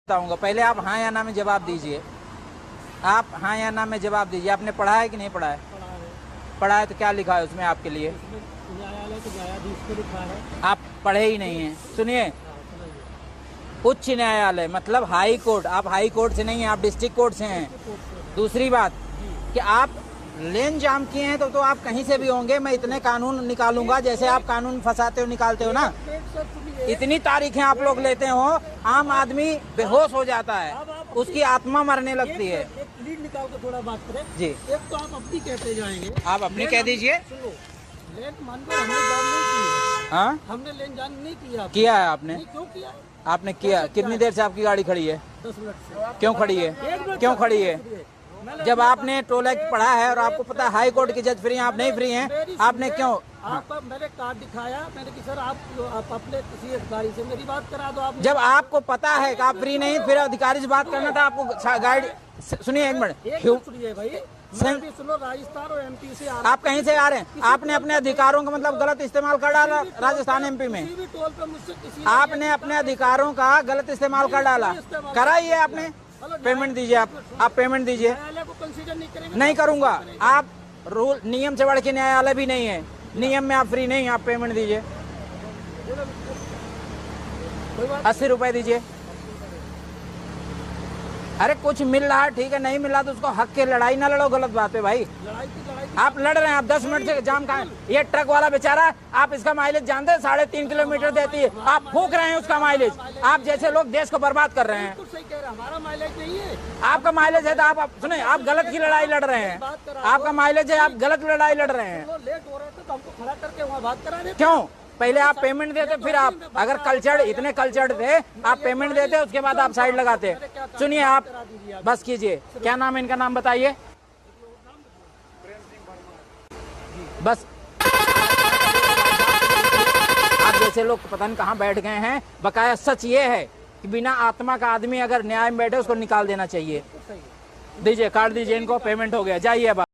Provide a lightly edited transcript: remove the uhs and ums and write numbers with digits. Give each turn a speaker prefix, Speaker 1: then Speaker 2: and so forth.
Speaker 1: बताऊंगा। पहले आप हाँ या ना में जवाब दीजिए। आप हाँ या ना में जवाब दीजिए। आपने पढ़ा है कि नहीं पढ़ा है? पढ़ा है तो क्या लिखा है उसमें आपके लिए?
Speaker 2: न्यायालय के न्यायाधीश को लिखा है।
Speaker 1: आप पढ़े ही नहीं हैं। सुनिए, उच्च न्यायालय मतलब हाई कोर्ट। आप हाई कोर्ट से नहीं हैं, आप डिस्ट्रिक्ट कोर्ट से हैं। दूसरी बात कि आप लेन जाम किए हैं तो आप कहीं से भी होंगे, मैं इतने कानून निकालूंगा जैसे आप कानून फंसाते हो निकालते हो ना। इतनी तारीखें आप लोग लेते हो, आम आदमी बेहोश हो जाता है, उसकी आत्मा मरने लगती है।
Speaker 2: एक लीड निकाल के थोड़ा बात करें
Speaker 1: जी,
Speaker 2: एक तो आप अपनी कहते जाएंगे।
Speaker 1: आप अपनी कह दीजिए।
Speaker 2: सुनो, लेन मान लो हमने जान नहीं की है।
Speaker 1: हाँ,
Speaker 2: हमने लेन जान नहीं किया।
Speaker 1: किया है आपने?
Speaker 2: नहीं, क्यों किया?
Speaker 1: आपने किया। कितनी देर से आपकी गाड़ी खड़ी है?
Speaker 2: 10 मिनट से।
Speaker 1: क्यों खड़ी है? क्यों खड़ी है? जब आपने टोल एक्ट पढ़ा है और आपको पता है हाई कोर्ट के जज फ्री हैं, आप नहीं फ्री हैं, आपने क्यों?
Speaker 2: आप मैंने कार्ड दिखाया, मैंने कि सर आप अपने किसी अधिकारी से मेरी बात करा दो। आप
Speaker 1: जब आपको पता है कि आप फ्री नहीं, फिर अधिकारी से बात करना था आपको। गाइड सुनिए एक मिनट,
Speaker 2: सुनिए भाई, मैं भी सुनो, राजस्थान और एमपी से आ रहा।
Speaker 1: आप कहीं से आ रहे हैं? आपने अपने अधिकारों का मतलब गलत इस्तेमाल कर डाला राजस्थान एमपी में।
Speaker 2: किसी भी टोल पे मुझसे किसी
Speaker 1: आपने अपने अधिकारों का गलत इस्तेमाल कर डाला। करा ही है आपने। पेमेंट दीजिए। आप पेमेंट दीजिए।
Speaker 2: न्यायालय को कंसीडर नहीं करेंगे।
Speaker 1: नहीं करूंगा। आप रूल नियम से बढ़ के न्यायालय भी नहीं है। नियम में आप फ्री नहीं, आप पेमेंट दीजिए। 80 रुपए दीजिए। अरे कुछ मिल रहा है ठीक है, नहीं मिल रहा तो उसको हक के लड़ाई ना लड़ो। गलत बात है भाई।
Speaker 2: लड़ाई
Speaker 1: आप लड़ रहे हैं, आप 10 मिनट से जाम कहाँ है? ये ट्रक वाला बेचारा, आप इसका माइलेज जानते हैं? 3.5 किलोमीटर देती है, आप फूक रहे हैं उसका माइलेज। आप जैसे लोग देश को बर्बाद कर रहे हैं।
Speaker 2: सही कह रहा, हमारा माइलेज नहीं है।
Speaker 1: आपका माइलेज है तो आप सुने, आप गलत की लड़ाई लड़ रहे हैं। आपका माइलेज है, आप गलत लड़ाई लड़ रहे हैं।
Speaker 2: लेट हो रहे थे तो हमको खड़ा करके वहाँ बात करा रहे थे।
Speaker 1: क्यों? पहले आप पेमेंट देते, फिर आप अगर कल्चर इतने कल्चर्ड थे, आप पेमेंट देते, उसके बाद आप साइड लगाते। सुनिए, आप बस कीजिए। क्या नाम है इनका? नाम बताइए बस। आप जैसे लोग पता नहीं कहाँ बैठ गए हैं। बकाया सच ये है कि बिना आत्मा का आदमी अगर न्याय में बैठे उसको निकाल देना चाहिए। दीजिए, काट दीजिए इनको, पेमेंट हो गया, जाइए अब।